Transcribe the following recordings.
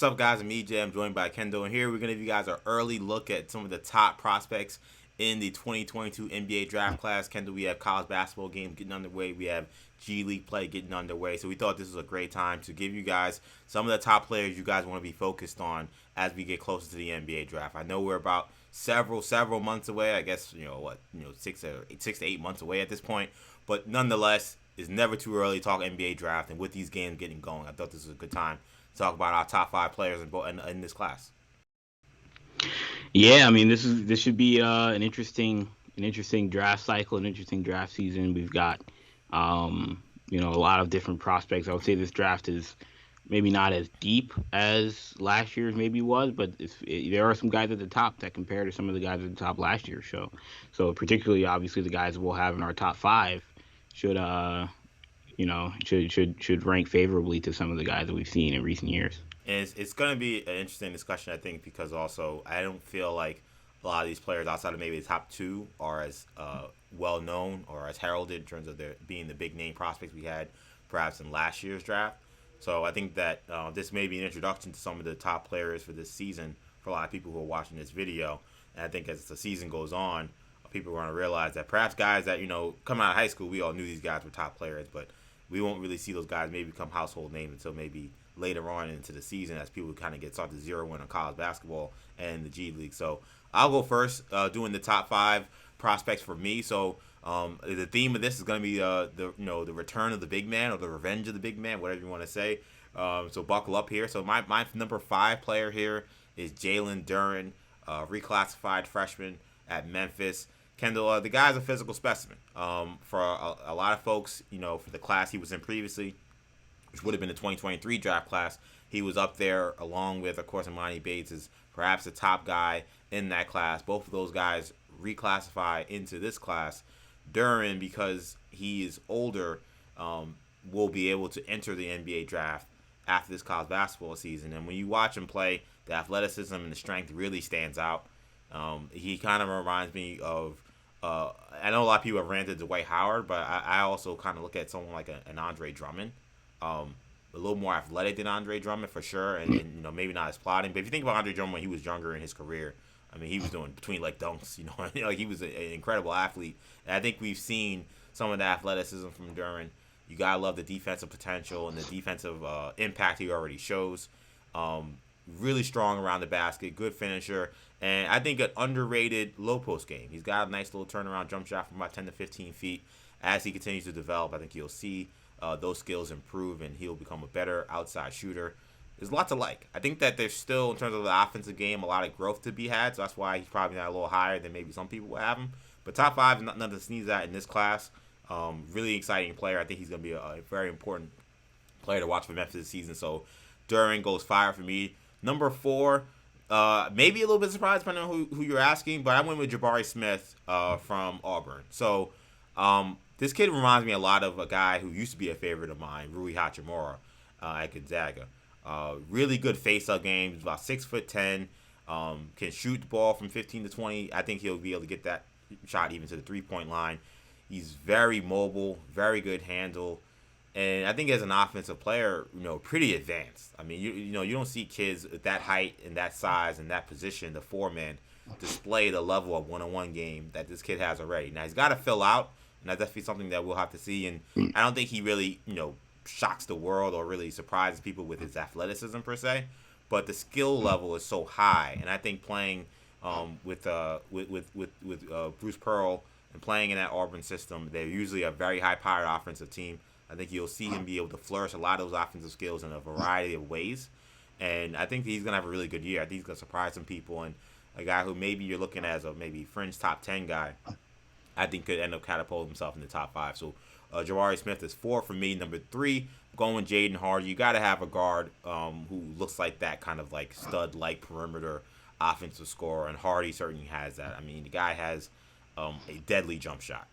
What's up, guys? I'm EJ. I'm joined by Kendall, and here we're going to give you guys an early look at some of the top prospects in the 2022 NBA draft class. Kendall, we have college basketball games getting underway. We have G League play getting underway. So we thought this was a great time to give you guys some of the top players you guys want to be focused on as we get closer to the NBA draft. I know we're about several months away. I guess, 6 to 8 months away at this point. But nonetheless, it's never too early to talk NBA draft. And with these games getting going, I thought this was a good time to talk about our top 5 players in this class. Yeah, I mean this should be an interesting draft cycle, an interesting draft season. We've got a lot of different prospects. I would say this draft is maybe not as deep as last year's maybe was, but there are some guys at the top that compare to some of the guys at the top last year's show. So particularly, obviously, the guys we'll have in our top 5 should should rank favorably to some of the guys that we've seen in recent years. And it's going to be an interesting discussion, I think, because also I don't feel like a lot of these players outside of maybe the top 2 are as well known or as heralded in terms of their being the big name prospects we had perhaps in last year's draft. So I think that this may be an introduction to some of the top players for this season for a lot of people who are watching this video. And I think as the season goes on, people are going to realize that perhaps guys that, come out of high school, we all knew these guys were top players, but we won't really see those guys maybe become household names until maybe later on into the season as people kind of start to zero in on college basketball and the G League. So I'll go first, doing the top 5 prospects for me. So the theme of this is going to be the return of the big man or the revenge of the big man, whatever you want to say. So buckle up here. So my number 5 player here is Jalen Duren, reclassified freshman at Memphis. Kendall, the guy's a physical specimen. For a lot of folks, for the class he was in previously, which would have been the 2023 draft class, he was up there along with, of course, Imani Bates is perhaps the top guy in that class. Both of those guys reclassify into this class. Duren, because he is older, will be able to enter the NBA draft after this college basketball season. And when you watch him play, the athleticism and the strength really stands out. He kind of reminds me of, I know a lot of people have ranted to Dwight Howard, but I also kind of look at someone like an Andre Drummond. A little more athletic than Andre Drummond for sure, and maybe not as plotting. But if you think about Andre Drummond when he was younger in his career, I mean, he was doing between leg dunks. Like he was an incredible athlete. And I think we've seen some of the athleticism from Duren. You gotta love the defensive potential and the defensive impact he already shows. Really strong around the basket, good finisher, and I think an underrated low post game. He's got a nice little turnaround jump shot from about 10 to 15 feet. As he continues to develop, I think you'll see those skills improve, and he'll become a better outside shooter. There's a lot to like. I think that there's still, in terms of the offensive game, a lot of growth to be had, so that's why he's probably not a little higher than maybe some people would have him. But top 5 is nothing to sneeze at in this class. Really exciting player. I think he's going to be a very important player to watch for Memphis this season. So Duren goes 5 for me. Number 4, maybe a little bit surprised depending on who you're asking, but I went with Jabari Smith from Auburn. So this kid reminds me a lot of a guy who used to be a favorite of mine, Rui Hachimura at Gonzaga. Really good face-up game. He's about 6'10", can shoot the ball from 15 to 20. I think he'll be able to get that shot even to the three-point line. He's very mobile, very good handle. And I think as an offensive player, pretty advanced. I mean, you don't see kids at that height and that size and that position, the 4-man, display the level of one-on-one game that this kid has already. Now, he's got to fill out, and that's definitely something that we'll have to see. And I don't think he really, shocks the world or really surprises people with his athleticism per se. But the skill level is so high, and I think playing with Bruce Pearl and playing in that Auburn system, they're usually a very high-powered offensive team. I think you'll see him be able to flourish a lot of those offensive skills in a variety of ways. And I think he's going to have a really good year. I think he's going to surprise some people. And a guy who maybe you're looking at as a maybe fringe top 10 guy, I think could end up catapulting himself in the top 5. So Jabari Smith is 4 for me. Number 3, going with Jaden Hardy. You got to have a guard who looks like that kind of like stud-like perimeter offensive scorer. And Hardy certainly has that. I mean, the guy has a deadly jump shot.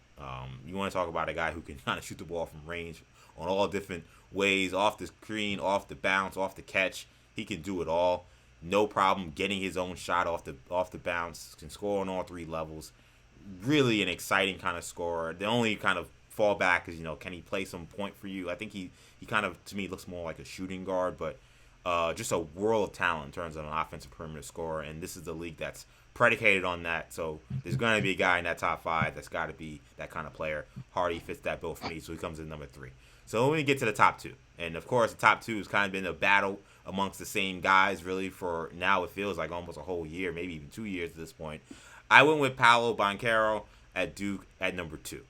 You want to talk about a guy who can kind of shoot the ball from range on all different ways, off the screen, off the bounce, off the catch. He can do it all. No problem getting his own shot off the bounce. Can score on all 3 levels. Really an exciting kind of scorer. The only kind of fallback is, can he play some point for you? I think he kind of, to me, looks more like a shooting guard, but just a world of talent in terms of an offensive perimeter scorer, and this is the league that's predicated on that. So there's going to be a guy in that top 5 that's got to be that kind of player. Hardy fits that bill for me, so he comes in number 3. So when we get to the top 2, and of course the top 2 has kind of been a battle amongst the same guys really for now. It feels like almost a whole year, maybe even 2 years at this point. I went with Paolo Banchero at Duke at number 2.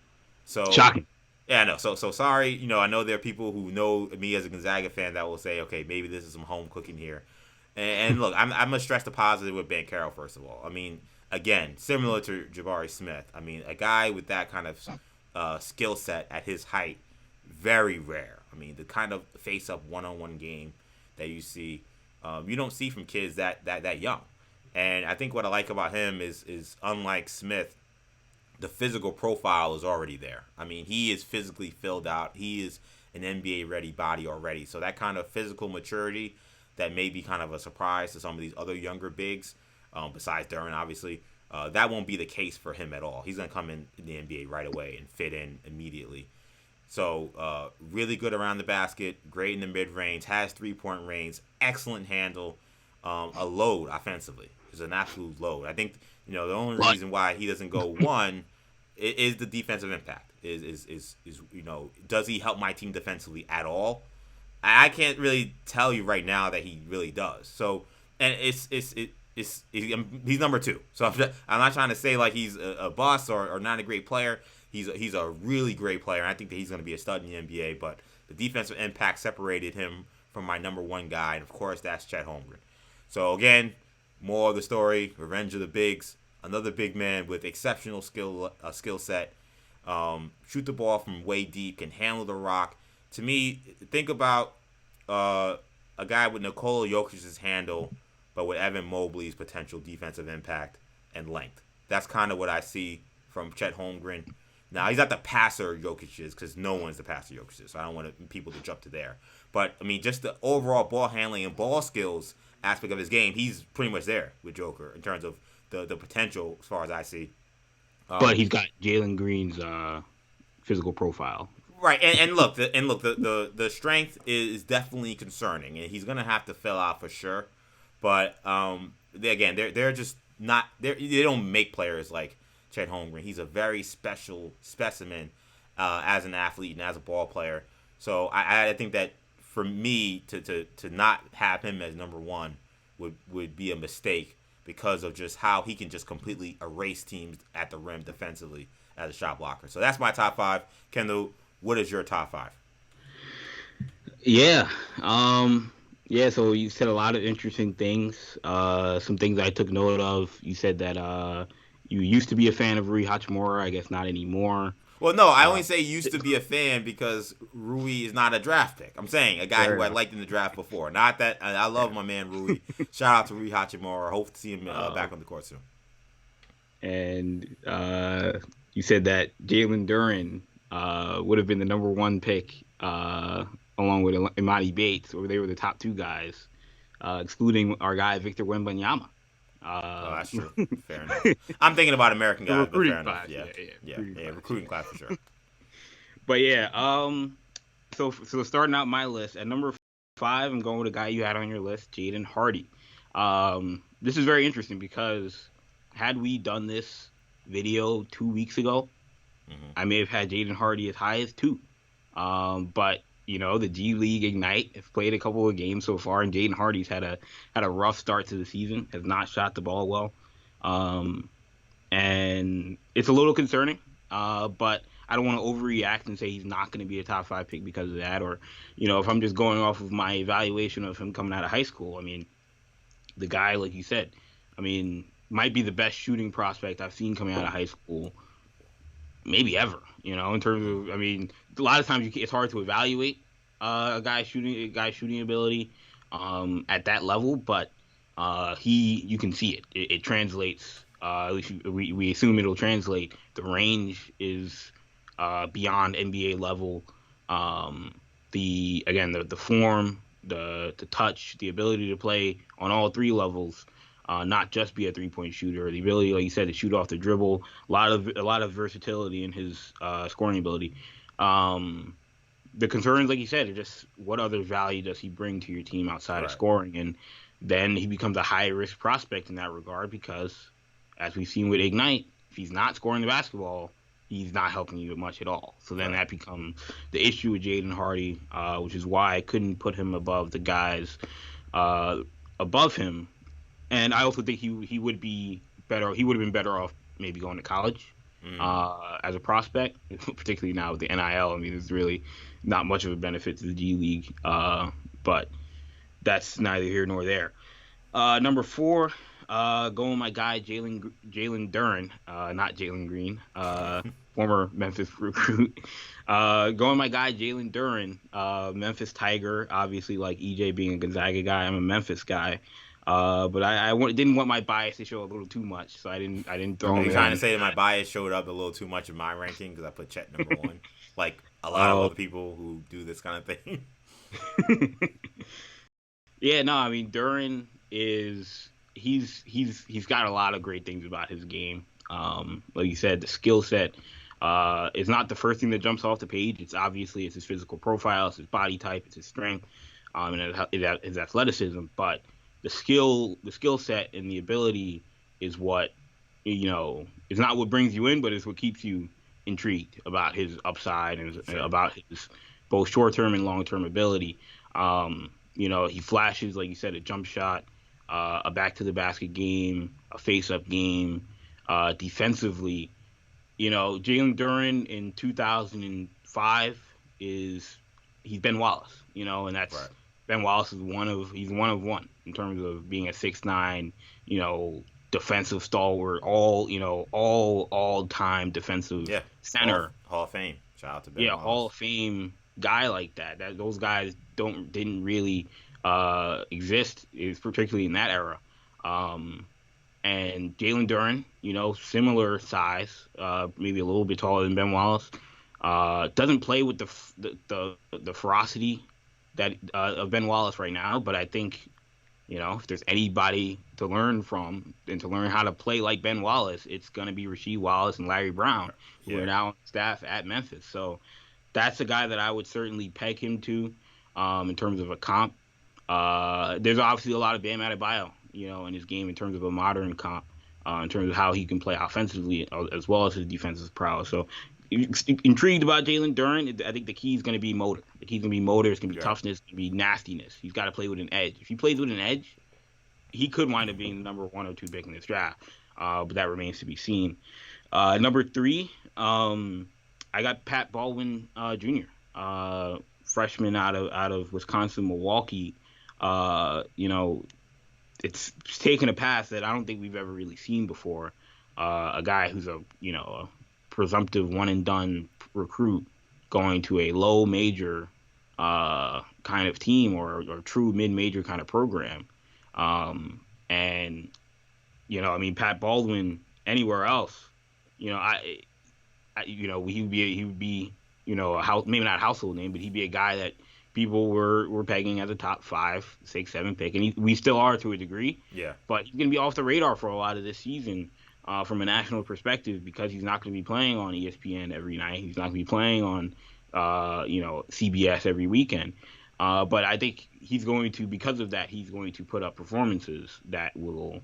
So shocking. Yeah, I know. So sorry. I know there are people who know me as a Gonzaga fan that will say, okay, maybe this is some home cooking here. And look, I'm gonna stress the positive with Banchero first of all. I mean, again, similar to Jabari Smith. I mean, a guy with that kind of skill set at his height, very rare. I mean, the kind of face-up one-on-one game that you see, you don't see from kids that young. And I think what I like about him is unlike Smith, the physical profile is already there. I mean, he is physically filled out. He is an NBA-ready body already. So that kind of physical maturity that may be kind of a surprise to some of these other younger bigs, besides Duren, obviously, that won't be the case for him at all. He's going to come in the NBA right away and fit in immediately. So really good around the basket, great in the mid-range, has three-point range, excellent handle, a load offensively. It's an absolute load. I think the only reason why he doesn't go 1 is the defensive impact. Is does he help my team defensively at all? I can't really tell you right now that he really does. So, and he's number 2. So I'm not trying to say like he's a bust or not a great player. He's a really great player. And I think that he's going to be a stud in the NBA. But the defensive impact separated him from my number 1 guy, and of course that's Chet Holmgren. So again, more of the story: revenge of the bigs. Another big man with exceptional skill set. Shoot the ball from way deep, can handle the rock. To me, think about a guy with Nikola Jokic's handle, but with Evan Mobley's potential defensive impact and length. That's kind of what I see from Chet Holmgren. Now, he's not the passer Jokic is, because no one's the passer Jokic is, so I don't want people to jump to there. But, I mean, just the overall ball handling and ball skills aspect of his game, he's pretty much there with Joker in terms of the potential as far as I see. But he's got Jalen Green's physical profile. Right, and look, the strength is definitely concerning, and he's gonna have to fill out for sure. But they're just not they don't make players like Chet Holmgren. He's a very special specimen as an athlete and as a ball player. So I think that for me to not have him as number 1 would be a mistake because of just how he can just completely erase teams at the rim defensively as a shot blocker. So that's my top 5. Kendall, what is your top 5? Yeah. So you said a lot of interesting things. Some things I took note of. You said that you used to be a fan of Rui Hachimura. I guess not anymore. Well, no, I only say used to be a fan because Rui is not a draft pick. I'm saying a guy who I liked in the draft before. Not that I love my man Rui. Shout out to Rui Hachimura. Hope to see him back on the court soon. And you said that Jalen Duren would have been the number 1 pick along with Imani Bates, or they were the top 2 guys, excluding our guy Victor Wembanyama. That's true. Fair enough. I'm thinking about American guys. Recruiting class. Yeah, recruiting class for sure. But yeah, so starting out my list at number 5, I'm going with a guy you had on your list, Jaden Hardy. This is very interesting because had we done this video 2 weeks ago, I may have had Jaden Hardy as high as 2. But the G League Ignite have played a couple of games so far, and Jaden Hardy's had a rough start to the season. Has not shot the ball well, and it's a little concerning. But I don't want to overreact and say he's not going to be a top 5 pick because of that, or if I'm just going off of my evaluation of him coming out of high school. I mean, the guy, like you said, might be the best shooting prospect I've seen coming out of high school, maybe ever. In terms of, a lot of times it's hard to evaluate a guy's shooting ability at that level, but you can see it. It translates. At least we assume it'll translate. The range is beyond NBA level. The form, the touch, the ability to play on all 3 levels. Not just be a 3-point shooter, the ability, like you said, to shoot off the dribble, a lot of versatility in his scoring ability. the concerns, like you said, are just what other value does he bring to your team outside of Right. scoring, and then he becomes a high risk prospect in that regard because, as we've seen with Ignite, if he's not scoring the basketball, he's not helping you much at all. So then Right. that becomes the issue with Jaden Hardy, which is why I couldn't put him above the guys uh, above him. And I also think he would be better. He would have been better off maybe going to college Mm. as a prospect, particularly now with the NIL. I mean, there's really not much of a benefit to the G League, but that's neither here nor there. Number 4, going with my guy Jalen Duren, not Jalen Green, former Memphis recruit. Going with my guy Jalen Duren, Memphis Tiger. Obviously, like EJ being a Gonzaga guy, I'm a Memphis guy. But didn't want my bias to show a little too much, so I didn't throw Are him you trying to in. say that my bias showed up a little too much in my ranking because I put Chet number 1, like a lot of Uh, other people who do this kind of thing? Yeah, no, I mean Duran is he's got a lot of great things about his game. Like you said, the skill set is not the first thing that jumps off the page. It's his physical profile, it's his body type, it's his strength, and his athleticism. But the skill set and the ability is what is not what brings you in, but it's what keeps you intrigued about his upside and Sure. about his both short term and long term ability. He flashes, like you said, a jump shot, a back to the basket game, a face up game. Defensively, Jalen Duren in 2005 he's Ben Wallace, and that's Right. Ben Wallace is he's one of one in terms of being a 6'9", defensive stalwart, all time defensive Yeah. center. Hall of Fame. Shout out to Ben Yeah, Hall Wallace. of Fame guy like that. That those guys didn't really exist, is particularly in that era. Um, and Jalen Duren, similar size, maybe a little bit taller than Ben Wallace. Doesn't play with the ferocity that of Ben Wallace right now, but I think if there's anybody to learn from and to learn how to play like Ben Wallace, it's gonna be Rasheed Wallace and Larry Brown, who are Yeah. now on staff at Memphis. So that's a guy that I would certainly peg him to in terms of a comp. There's obviously a lot of Bam Adebayo, in his game in terms of a modern comp, in terms of how he can play offensively as well as his defensive prowess. So intrigued about Jalen Duren. I think the key is going to be motor. The key is going to be motor. It's going to be Yeah. toughness. It's going to be nastiness. He's got to play with an edge. If he plays with an edge, he could wind up being the number 1 or 2 pick in this draft. But that remains to be seen. Number 3, I got Pat Baldwin Jr., freshman out of Wisconsin, Milwaukee. It's taken a path that I don't think we've ever really seen before. A guy who's a presumptive one and done recruit going to a low major kind of team or true mid major kind of program. And Pat Baldwin anywhere else, he would be a house, maybe not a household name, but he'd be a guy that people were pegging as a top 5, 6, 7 pick, and we still are to a degree. Yeah. But he's gonna be off the radar for a lot of this season from a national perspective because he's not gonna be playing on ESPN every night. He's not gonna be playing on CBS every weekend. But I think because of that, he's going to put up performances that will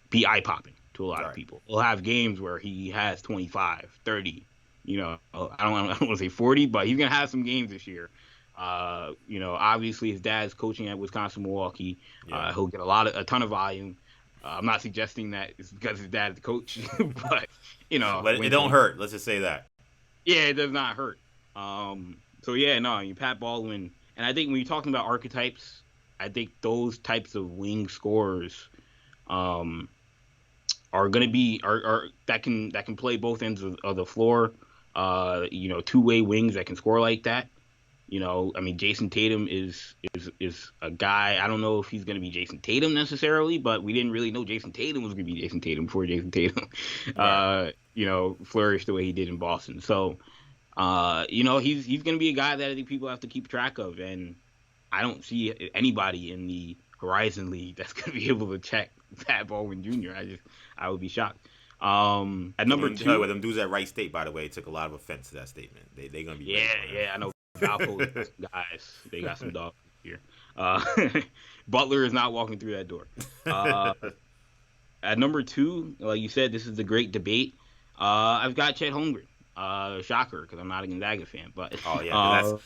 be eye popping to a lot of Right. people. He'll have games where he has 25, 30. I don't want to say 40, but he's gonna have some games this year. Obviously his dad's coaching at Wisconsin Milwaukee. Yeah. He'll get a ton of volume. I'm not suggesting that it's because his dad's the coach, but But it don't hurt. Let's just say that. yeah, it does not hurt. So yeah, no, Pat Baldwin, and I think when you're talking about archetypes, I think those types of wing scorers, are going to be are that can play both ends of the floor. Two-way wings that can score like that. Jason Tatum is a guy. I don't know if he's going to be Jason Tatum necessarily, but we didn't really know Jason Tatum was going to be Jason Tatum before Jason Tatum, Right. flourished the way he did in Boston. So, he's going to be a guy that I think people have to keep track of, and I don't see anybody in the Horizon League that's going to be able to check Pat Baldwin Jr. I would be shocked. At number two, with them dudes at Wright State, by the way, took a lot of offense to that statement. They're gonna be ready for him. I know Valpo's got some guys. They got some dogs here. Uh, Butler is not walking through that door. At number two, like you said, this is the great debate. I've got Chet Holmgren. Shocker, because I'm not a Gonzaga fan. But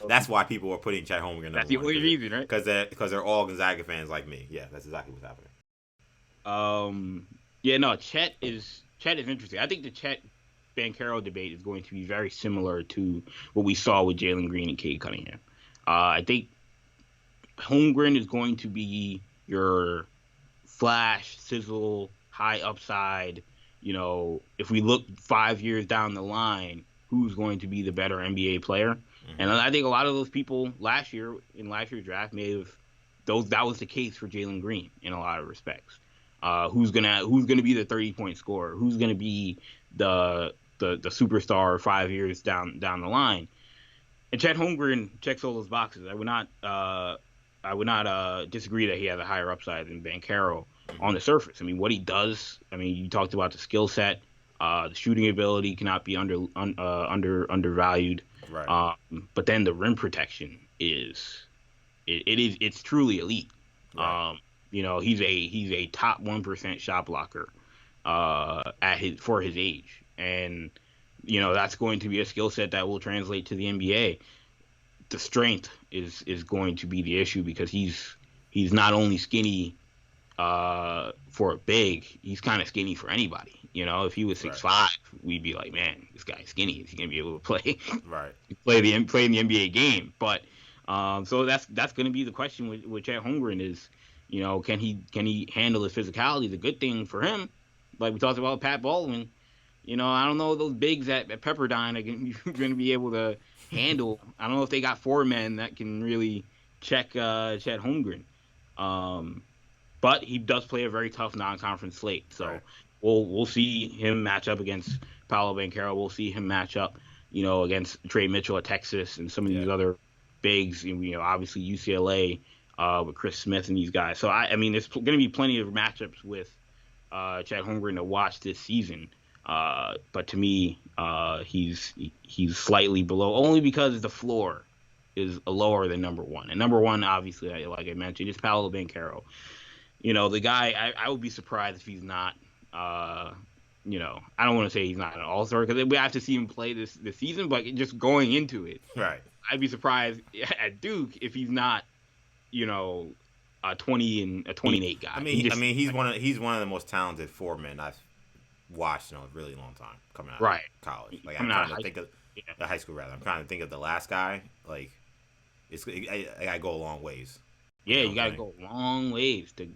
that's why people were putting Chet Holmgren. That's the only reason, right? Because they're all Gonzaga fans like me. Yeah, that's exactly what's happening. Chet is interesting. I think the Chet Banchero debate is going to be very similar to what we saw with Jalen Green and Cade Cunningham. I think Holmgren is going to be your flash, sizzle, high upside. If we look 5 years down the line, who's going to be the better NBA player? Mm-hmm. And I think a lot of those people last year's draft that was the case for Jalen Green in a lot of respects. Who's gonna be the 30-point scorer? Who's gonna be the superstar 5 years down the line? And Chet Holmgren checks all those boxes. I would not disagree that he has a higher upside than Banchero on the surface. I mean, what he does. I mean, you talked about the skill set, the shooting ability cannot be undervalued. Right. But then the rim protection it's truly elite. Right. He's a top 1% shot blocker for his age, and that's going to be a skill set that will translate to the NBA. The strength is going to be the issue because he's not only skinny for a big, he's kind of skinny for anybody. If he was 6'5", we'd be like, man, this guy's skinny. Is he gonna be able to play? Right. play in the NBA game? But so that's going to be the question with Chet Holmgren is, can he handle his physicality? The good thing for him, like we talked about Pat Baldwin, I don't know those bigs at Pepperdine are going to be able to handle. I don't know if they got 4 men that can really check Chet Holmgren. But he does play a very tough non-conference slate, so right. we'll see him match up against Paolo Banchero. We'll see him match up, against Trey Mitchell at Texas and some of these other bigs. Obviously UCLA with Chris Smith and these guys. So I mean, there's going to be plenty of matchups with Chet Holmgren to watch this season. But to me, he's slightly below, only because the floor is lower than number one. And number one, obviously, like I mentioned, is Paolo Banchero. The guy, I would be surprised if he's not, I don't want to say he's not an all-star because we have to see him play this season, but just going into it, right? I'd be surprised at Duke if he's not, a 20 and 28 guy. I mean, he's one of the most talented 4 men I've watched in a really long time coming out of college. Like I'm trying to think of the high school rather. I'm trying to think of the last guy. Like I go a long ways. Yeah, you gotta go long ways to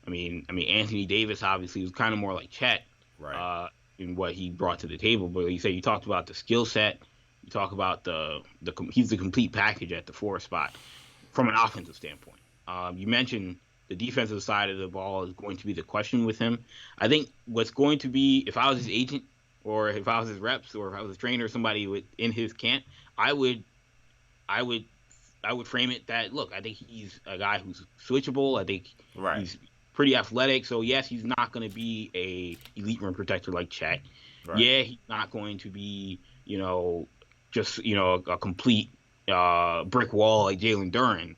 I mean Anthony Davis obviously was kind of more like Chet, right? In what he brought to the table. But you talked about the skill set. You talk about he's the complete package at the 4 spot from an offensive standpoint. You mentioned the defensive side of the ball is going to be the question with him. I think what's going to be, if I was his agent or if I was his reps or if I was a trainer or somebody in his camp, I would frame it that, look, I think he's a guy who's switchable. I think he's pretty athletic. So, yes, he's not going to be a elite rim protector like Chet. Right. Yeah, he's not going to be, a complete brick wall like Jalen Duren,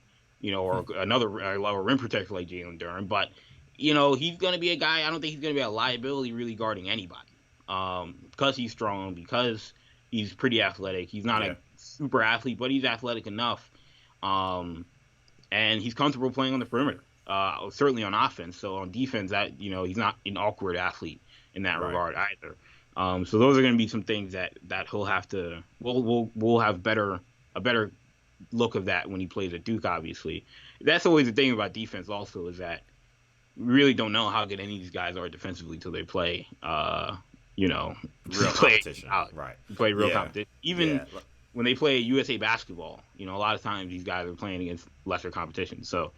or another rim protector like Jalen Duren. But, he's going to be a guy, I don't think he's going to be a liability really guarding anybody. Because he's strong, because he's pretty athletic. He's not a super athlete, but he's athletic enough. And he's comfortable playing on the perimeter, certainly on offense. So on defense, he's not an awkward athlete in that regard either. So those are going to be some things that he'll have to. We'll have a better look of that when he plays at Duke. Obviously, that's always the thing about defense. Also, is that we really don't know how good any of these guys are defensively till they play. Real competition. Right. Play real competition. Even when they play USA basketball, a lot of times these guys are playing against lesser competition. So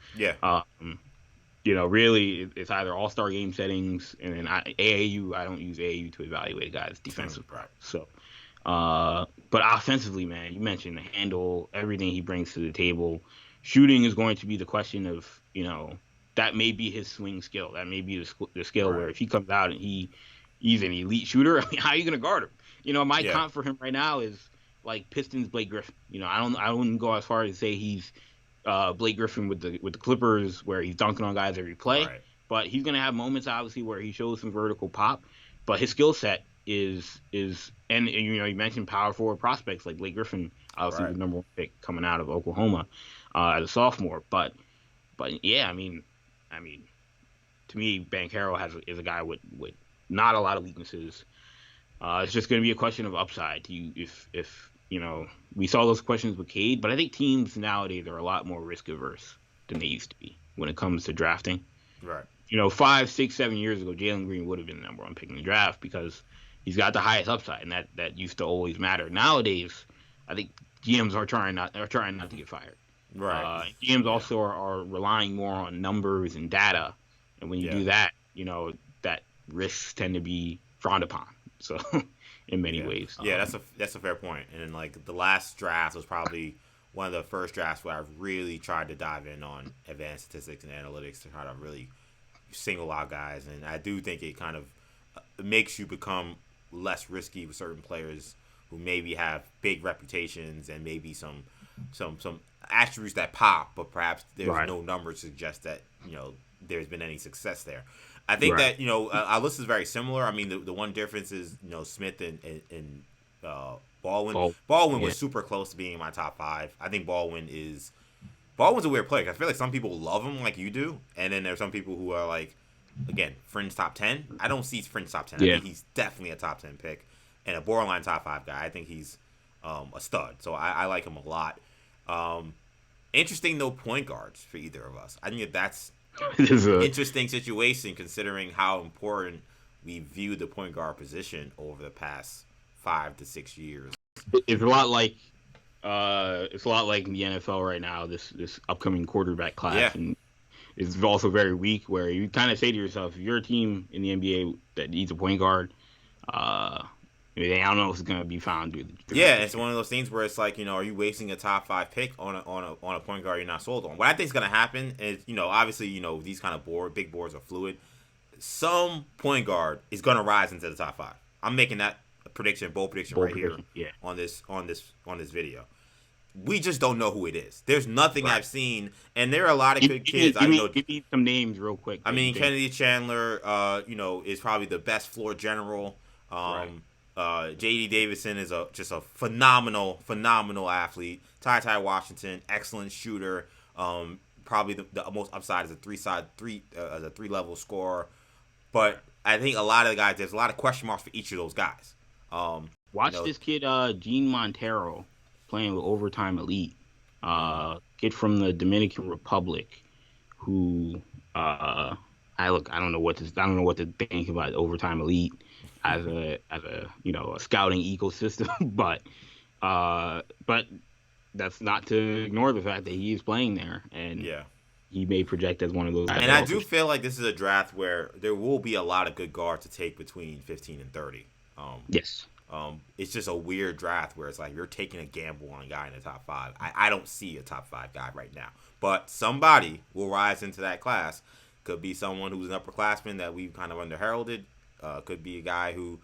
really it's either all-star game settings and then AAU. I don't use AAU to evaluate guys' defensive. Right. So, but offensively, man, you mentioned the handle, everything he brings to the table. Shooting is going to be the question of, that may be his swing skill. That may be the skill where if he comes out and he he's an elite shooter. I mean, how are you gonna guard him? My Yeah. comp for him right now is like Pistons Blake Griffin. I wouldn't go as far as to say he's Blake Griffin with the Clippers where he's dunking on guys every play, Right. but he's gonna have moments obviously where he shows some vertical pop. But his skill set is and you mentioned power forward prospects like Blake Griffin, obviously Right. the number one pick coming out of Oklahoma as a sophomore. But yeah, I mean, to me, Banchero is a guy with not a lot of weaknesses. It's just going to be a question of upside. If we saw those questions with Cade, but I think teams nowadays are a lot more risk averse than they used to be when it comes to drafting. Right. 5, 6, 7 years ago, Jalen Green would have been the number one pick in the draft because he's got the highest upside, and that used to always matter. Nowadays, I think GMs are trying not to get fired. Right. GMs also are relying more on numbers and data, and when you do that, that risks tend to be frowned upon. So, in many ways, Yeah, that's a fair point. And like the last draft was probably one of the first drafts where I really tried to dive in on advanced statistics and analytics to try to really single out guys. And I do think it kind of makes you become less risky with certain players who maybe have big reputations and maybe some attributes that pop, but perhaps there's no numbers to suggest that there's been any success there. I think that our list is very similar. I mean, the one difference is Smith and Baldwin. Baldwin was super close to being in my top 5. I think Baldwin's a weird player. I feel like some people love him like you do, and then there's some people who are like, again, fringe top 10. I don't see fringe top 10. I think he's definitely a top 10 pick and a borderline top 5 guy. I think he's a stud. So I like him a lot. Interesting, no point guards for either of us. I think that's interesting situation considering how important we view the point guard position over the past 5 to 6 years. It's a lot like in the NFL right now. This upcoming quarterback class, and it's also very weak. Where you kind of say to yourself, if you're a team in the NBA that needs a point guard, I don't know if it's going to be found. It's one of those things where it's like, are you wasting a top 5 pick on a point guard you're not sold on? What I think is going to happen is, obviously, these kind of big boards are fluid. Some point guard is going to rise into the top 5. I'm making that bold prediction here on this video. We just don't know who it is. There's nothing I've seen, and there are a lot of good kids. Give me some names real quick. I mean, Kennedy Chandler, is probably the best floor general. J.D. Davison is just a phenomenal athlete. Ty Washington, excellent shooter. Probably the most upside as a three level scorer. But I think a lot of the guys, there's a lot of question marks for each of those guys. Watch this kid, Gene Montero, playing with Overtime Elite. Kid from the Dominican Republic, who I don't know what to think about Overtime Elite as a scouting ecosystem, but that's not to ignore the fact that he is playing there, and he may project as one of those guys. And I do feel like this is a draft where there will be a lot of good guards to take between 15 and 30. Yes. It's just a weird draft where it's like you're taking a gamble on a guy in the top 5. I don't see a top 5 guy right now, but somebody will rise into that class. Could be someone who's an upperclassman that we've kind of underheralded. Could be a guy who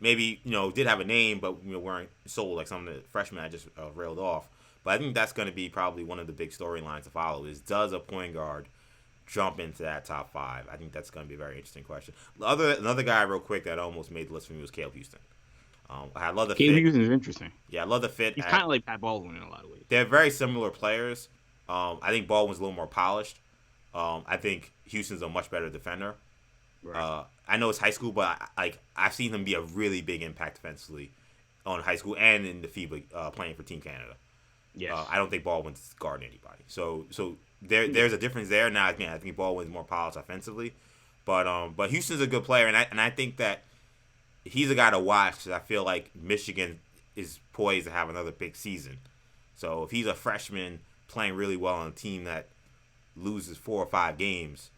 maybe did have a name but weren't sold like some of the freshmen I just railed off. But I think that's going to be probably one of the big storylines to follow is does a point guard jump into that top 5? I think that's going to be a very interesting question. Another guy real quick that almost made the list for me was Caleb Houston. I love the fit. Caleb Houston is interesting. Yeah, I love the fit. He's kind of like Pat Baldwin in a lot of ways. They're very similar players. I think Baldwin's a little more polished. I think Houston's a much better defender. Right. I know it's high school, but I've seen him be a really big impact defensively on high school and in the FIBA playing for Team Canada. Yes. I don't think Baldwin's guarding anybody. So there's a difference there. Now again, I think Baldwin's more polished offensively, but Houston's a good player, and I think that he's a guy to watch because I feel like Michigan is poised to have another big season. So if he's a freshman playing really well on a team that loses 4 or 5 games,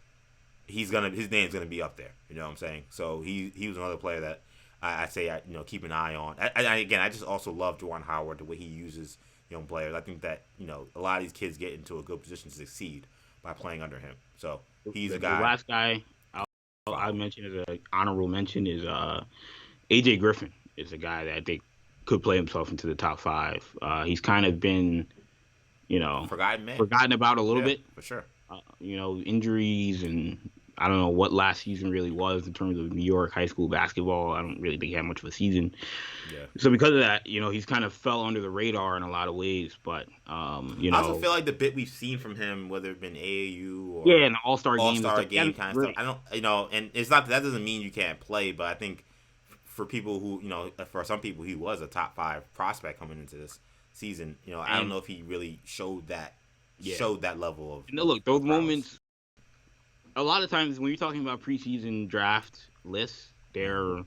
his name's gonna be up there. You know what I'm saying? So he was another player that I say keep an eye on. I just also love Juwan Howard, the way he uses young players. I think that a lot of these kids get into a good position to succeed by playing under him. So he's a guy. The last guy I'll I mentioned as an honorable mention is AJ Griffin is a guy that I think could play himself into the top 5. He's kind of been, Forgotten man. forgotten about a little Yeah, bit. for sure. Injuries, and I don't know what last season really was in terms of New York high school basketball. I don't really think he had much of a season. Yeah. So because of that, he's kind of fell under the radar in a lot of ways. But I also feel like the bit we've seen from him, whether it's been AAU or yeah, in the All-Star games, All-Star game kind of stuff, I don't, and it's not that doesn't mean you can't play, but I think for people who, for some people, he was a top 5 prospect coming into this season. I don't know if he really showed that level of. No, look, those prowess. moments. A lot of times when you're talking about preseason draft lists, they're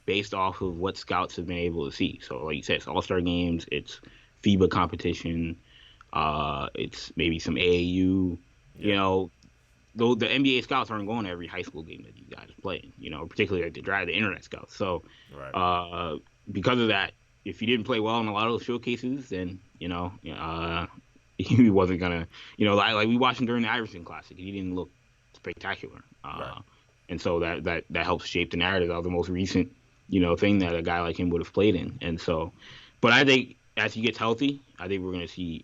based off of what scouts have been able to see. So, like you said, it's All-Star games, it's FIBA competition, it's maybe some AAU. Yeah. Though the NBA scouts aren't going to every high school game that you guys are playing. Particularly like the internet scouts. So, right. Because of that, if you didn't play well in a lot of those showcases, then he wasn't gonna. Like we watched him during the Iverson Classic, he didn't look spectacular. Right. And so that helps shape the narrative of the most recent, thing that a guy like him would have played in. And so, but I think as he gets healthy, I think we're going to see,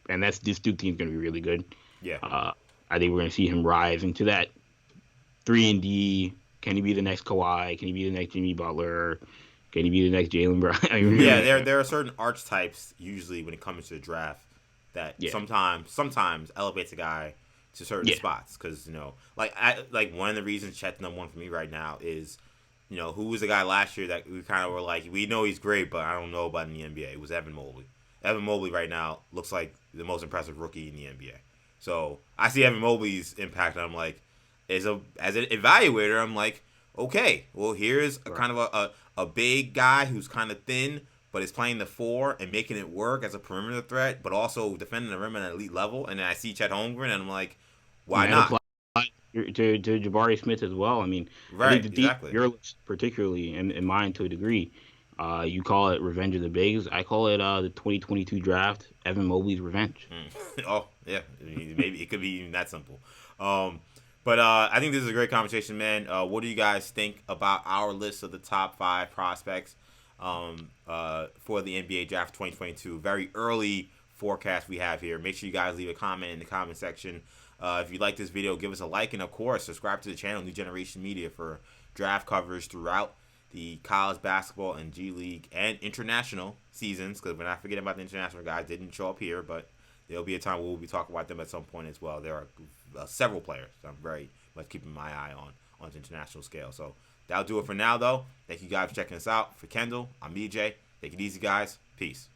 and this Duke team's going to be really good. Yeah. I think we're going to see him rise into that 3-and-D. Can he be the next Kawhi? Can he be the next Jimmy Butler? Can he be the next Jalen Brown? Yeah, there are certain archetypes usually when it comes to the draft that sometimes elevates a guy to certain spots, because like one of the reasons Chet's number 1 for me right now is, who was the guy last year that we kind of were like, we know he's great, but I don't know about in the NBA. It was Evan Mobley. Evan Mobley right now looks like the most impressive rookie in the NBA. So I see Evan Mobley's impact, and I'm like, as an evaluator, I'm like, okay, well here's a kind of a big guy who's kind of thin, but is playing the 4 and making it work as a perimeter threat, but also defending the rim at an elite level. And then I see Chet Holmgren, and I'm like, why not? To Jabari Smith as well. I mean, right, I think your list, particularly, and mine to a degree, you call it Revenge of the Bigs. I call it the 2022 draft, Evan Mobley's revenge. Oh, yeah. Maybe it could be even that simple. But I think this is a great conversation, man. What do you guys think about our list of the top 5 prospects for the NBA draft 2022? Very early forecast we have here. Make sure you guys leave a comment in the comment section. If you like this video, give us a like, and of course, subscribe to the channel, New Generation Media, for draft coverage throughout the college basketball and G League and international seasons, because we're not forgetting about the international guys. They didn't show up here, but there'll be a time where we'll be talking about them at some point as well. There are several players I'm very much keeping my eye on the international scale. So that'll do it for now, though. Thank you guys for checking us out. For Kendall, I'm EJ. Take it easy, guys. Peace.